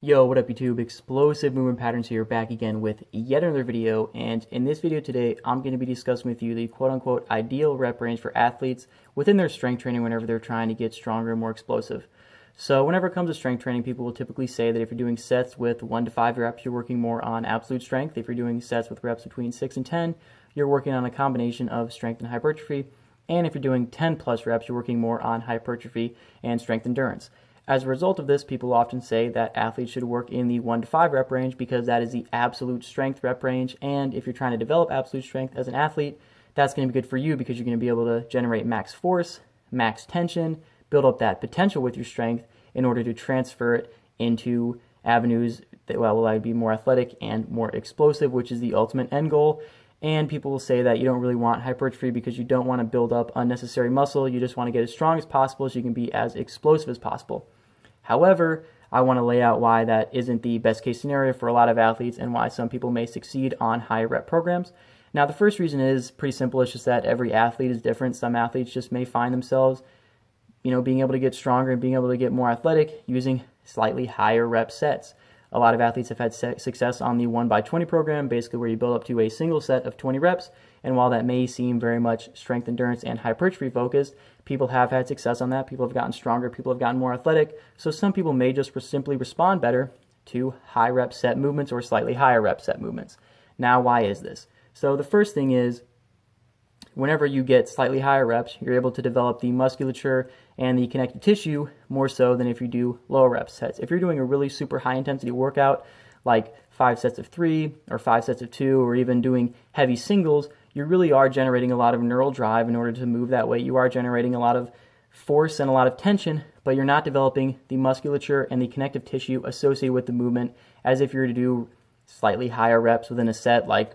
Yo, what up YouTube? Explosive Movement Patterns here, back again with yet another video. And in this video today, I'm going to be discussing with you the quote-unquote ideal rep range for athletes within their strength training whenever they're trying to get stronger and more explosive. So whenever it comes to strength training, people will typically say that if you're doing sets with 1 to 5 reps, you're working more on absolute strength. If you're doing sets with reps between 6 and 10, you're working on a combination of strength and hypertrophy. And if you're doing 10 plus reps, you're working more on hypertrophy and strength endurance. As a result of this, people often say that athletes should work in the 1 to 5 rep range because that is the absolute strength rep range. And if you're trying to develop absolute strength as an athlete, that's going to be good for you because you're going to be able to generate max force, max tension, build up that potential with your strength in order to transfer it into avenues that will allow you to be more athletic and more explosive, which is the ultimate end goal. And people will say that you don't really want hypertrophy because you don't want to build up unnecessary muscle. You just want to get as strong as possible so you can be as explosive as possible. However, I want to lay out why that isn't the best case scenario for a lot of athletes and why some people may succeed on higher rep programs. Now, the first reason is pretty simple. It's just that every athlete is different. Some athletes just may find themselves, being able to get stronger and being able to get more athletic using slightly higher rep sets. A lot of athletes have had success on the 1x20 program, basically where you build up to a single set of 20 reps. And while that may seem very much strength endurance and hypertrophy focused, people have had success on that. People have gotten stronger. People have gotten more athletic. So some people may just simply respond better to high rep set movements or slightly higher rep set movements. Now, why is this? So the first thing is, whenever you get slightly higher reps, you're able to develop the musculature and the connective tissue more so than if you do lower rep sets. If you're doing a really super high intensity workout, like 5 sets of 3 or 5 sets of 2, or even doing heavy singles, you really are generating a lot of neural drive in order to move that weight. You are generating a lot of force and a lot of tension, but you're not developing the musculature and the connective tissue associated with the movement as if you were to do slightly higher reps within a set like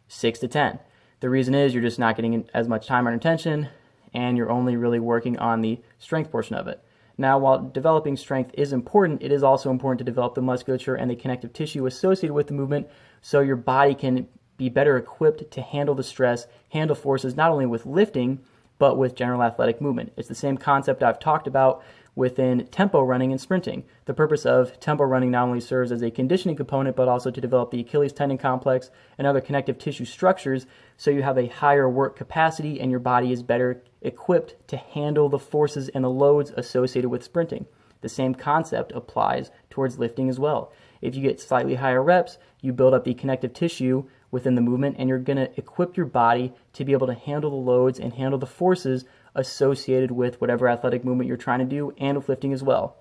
6 to 10. The reason is you're just not getting as much time under tension, and you're only really working on the strength portion of it. Now, while developing strength is important, it is also important to develop the musculature and the connective tissue associated with the movement so your body can be better equipped to handle the stress, handle forces, not only with lifting, but with general athletic movement. It's the same concept I've talked about within tempo running and sprinting. The purpose of tempo running not only serves as a conditioning component, but also to develop the Achilles tendon complex and other connective tissue structures so you have a higher work capacity and your body is better equipped to handle the forces and the loads associated with sprinting. The same concept applies towards lifting as well. If you get slightly higher reps, you build up the connective tissue within the movement and you're going to equip your body to be able to handle the loads and handle the forces associated with whatever athletic movement you're trying to do and with lifting as well.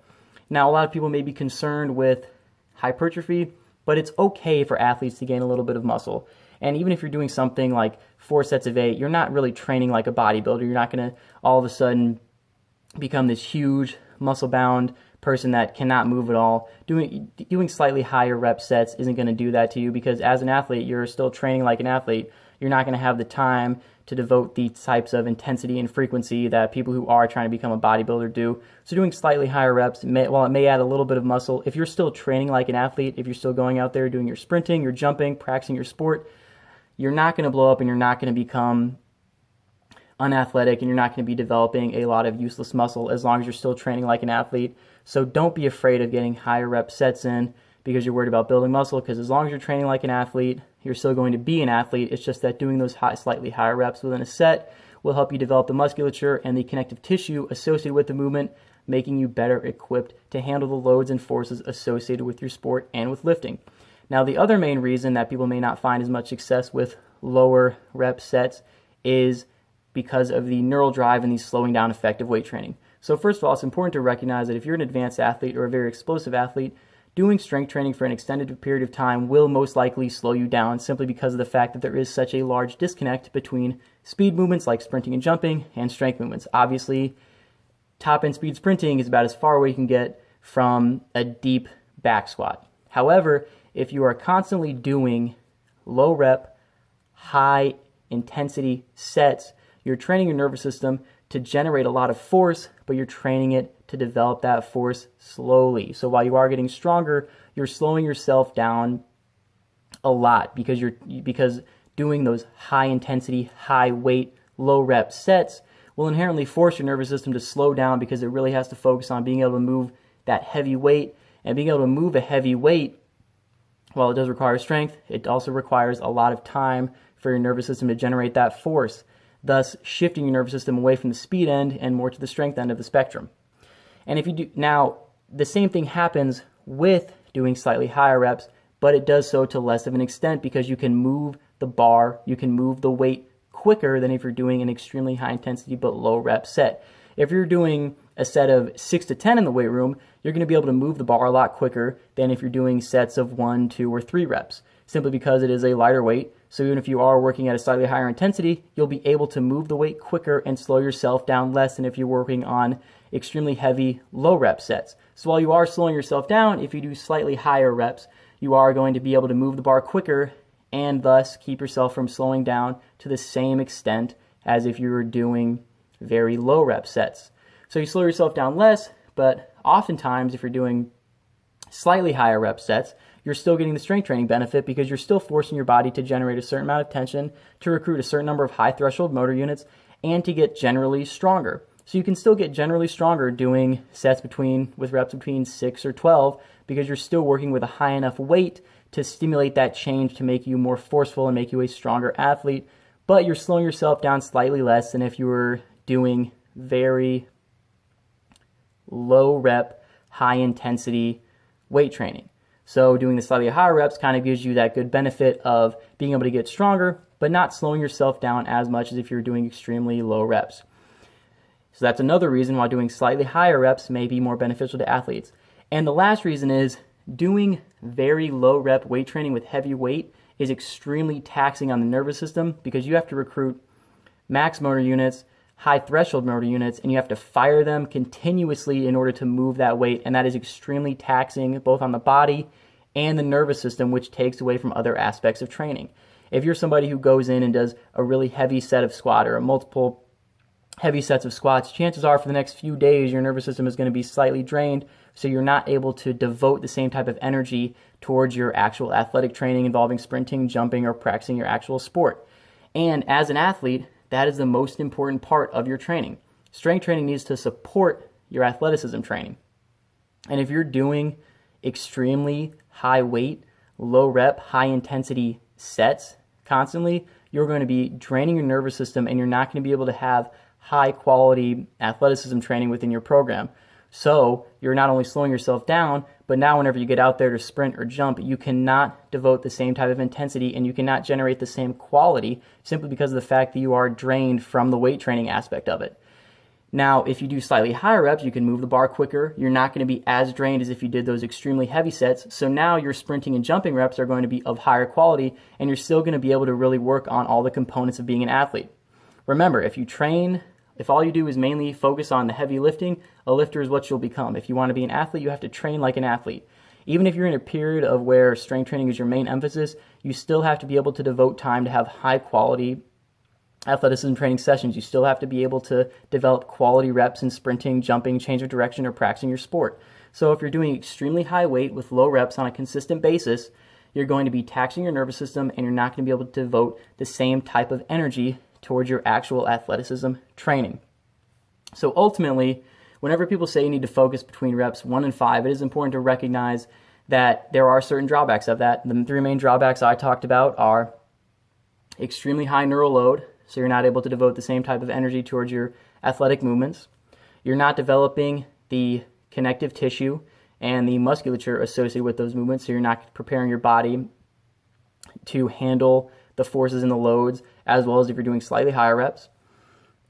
Now, a lot of people may be concerned with hypertrophy, but it's okay for athletes to gain a little bit of muscle. And even if you're doing something like 4 sets of 8, you're not really training like a bodybuilder. You're not going to all of a sudden become this huge muscle-bound person that cannot move at all. Doing slightly higher rep sets isn't going to do that to you because as an athlete, you're still training like an athlete. You're not going to have the time to devote the types of intensity and frequency that people who are trying to become a bodybuilder do. So doing slightly higher reps, while it may add a little bit of muscle, if you're still training like an athlete, if you're still going out there doing your sprinting, your jumping, practicing your sport, you're not going to blow up and you're not going to become unathletic and you're not going to be developing a lot of useless muscle as long as you're still training like an athlete. So don't be afraid of getting higher rep sets in because you're worried about building muscle, because as long as you're training like an athlete, you're still going to be an athlete. It's just that doing those slightly higher reps within a set will help you develop the musculature and the connective tissue associated with the movement, making you better equipped to handle the loads and forces associated with your sport and with lifting. Now, the other main reason that people may not find as much success with lower rep sets is because of the neural drive and the slowing down effect of weight training. So first of all, it's important to recognize that if you're an advanced athlete or a very explosive athlete, doing strength training for an extended period of time will most likely slow you down simply because of the fact that there is such a large disconnect between speed movements like sprinting and jumping and strength movements. Obviously, top-end speed sprinting is about as far away you can get from a deep back squat. However, if you are constantly doing low rep, high intensity sets, you're training your nervous system to generate a lot of force, but you're training it to develop that force slowly. So while you are getting stronger, you're slowing yourself down a lot because doing those high intensity, high weight, low rep sets will inherently force your nervous system to slow down because it really has to focus on being able to move that heavy weight And being able to move a heavy weight, while it does require strength, it also requires a lot of time for your nervous system to generate that force, thus shifting your nervous system away from the speed end and more to the strength end of the spectrum. And if you do, now, the same thing happens with doing slightly higher reps, but it does so to less of an extent because you can move the bar, you can move the weight quicker than if you're doing an extremely high intensity but low rep set. If you're doing a set of 6 to 10 in the weight room, you're going to be able to move the bar a lot quicker than if you're doing sets of 1, 2, or 3 reps, simply because it is a lighter weight. So even if you are working at a slightly higher intensity, you'll be able to move the weight quicker and slow yourself down less than if you're working on extremely heavy low rep sets. So while you are slowing yourself down, if you do slightly higher reps, you are going to be able to move the bar quicker and thus keep yourself from slowing down to the same extent as if you were doing very low rep sets. So you slow yourself down less, but oftentimes if you're doing slightly higher rep sets, you're still getting the strength training benefit because you're still forcing your body to generate a certain amount of tension, to recruit a certain number of high threshold motor units, and to get generally stronger. So you can still get generally stronger doing sets with reps between 6 or 12 because you're still working with a high enough weight to stimulate that change to make you more forceful and make you a stronger athlete, but you're slowing yourself down slightly less than if you were doing very low rep, high intensity weight training. So doing the slightly higher reps kind of gives you that good benefit of being able to get stronger, but not slowing yourself down as much as if you're doing extremely low reps. So that's another reason why doing slightly higher reps may be more beneficial to athletes. And the last reason is doing very low rep weight training with heavy weight is extremely taxing on the nervous system because you have to recruit max motor units, high threshold motor units, and you have to fire them continuously in order to move that weight. And that is extremely taxing both on the body and the nervous system, which takes away from other aspects of training. If you're somebody who goes in and does a really heavy set of squat or multiple heavy sets of squats, chances are for the next few days your nervous system is going to be slightly drained, so you're not able to devote the same type of energy towards your actual athletic training involving sprinting, jumping, or practicing your actual sport. And as an athlete, that is the most important part of your training. Strength training needs to support your athleticism training. And if you're doing extremely high weight, low rep, high intensity sets constantly, you're going to be draining your nervous system and you're not going to be able to have high quality athleticism training within your program. So you're not only slowing yourself down, but now whenever you get out there to sprint or jump, you cannot devote the same type of intensity and you cannot generate the same quality simply because of the fact that you are drained from the weight training aspect of it. Now, if you do slightly higher reps, you can move the bar quicker. You're not going to be as drained as if you did those extremely heavy sets. So now your sprinting and jumping reps are going to be of higher quality and you're still going to be able to really work on all the components of being an athlete. Remember, if all you do is mainly focus on the heavy lifting, a lifter is what you'll become. If you want to be an athlete, you have to train like an athlete. Even if you're in a period of where strength training is your main emphasis, you still have to be able to devote time to have high quality athleticism training sessions. You still have to be able to develop quality reps in sprinting, jumping, change of direction, or practicing your sport. So if you're doing extremely high weight with low reps on a consistent basis, you're going to be taxing your nervous system and you're not going to be able to devote the same type of energy towards your actual athleticism training. So ultimately, whenever people say you need to focus between reps 1 and 5, it is important to recognize that there are certain drawbacks of that. The 3 main drawbacks I talked about are extremely high neural load, so you're not able to devote the same type of energy towards your athletic movements. You're not developing the connective tissue and the musculature associated with those movements, so you're not preparing your body to handle the forces and the loads, as well as if you're doing slightly higher reps.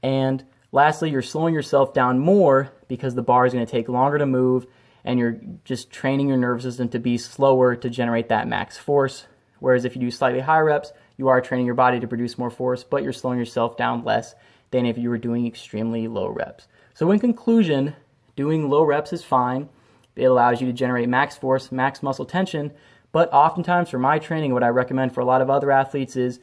And lastly, you're slowing yourself down more because the bar is going to take longer to move and you're just training your nervous system to be slower to generate that max force. Whereas if you do slightly higher reps, you are training your body to produce more force, but you're slowing yourself down less than if you were doing extremely low reps. So in conclusion, doing low reps is fine. It allows you to generate max force, max muscle tension, but oftentimes for my training, what I recommend for a lot of other athletes is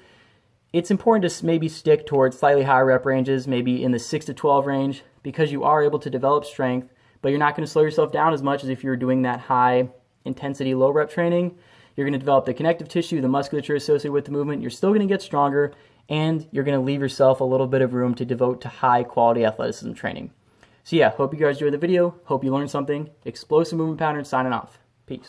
it's important to maybe stick towards slightly higher rep ranges, maybe in the 6 to 12 range, because you are able to develop strength, but you're not going to slow yourself down as much as if you're doing that high intensity low rep training. You're going to develop the connective tissue, the musculature associated with the movement. You're still going to get stronger, and you're going to leave yourself a little bit of room to devote to high quality athleticism training. So yeah, hope you guys enjoyed the video. Hope you learned something. Explosive Movement Pattern signing off. Peace.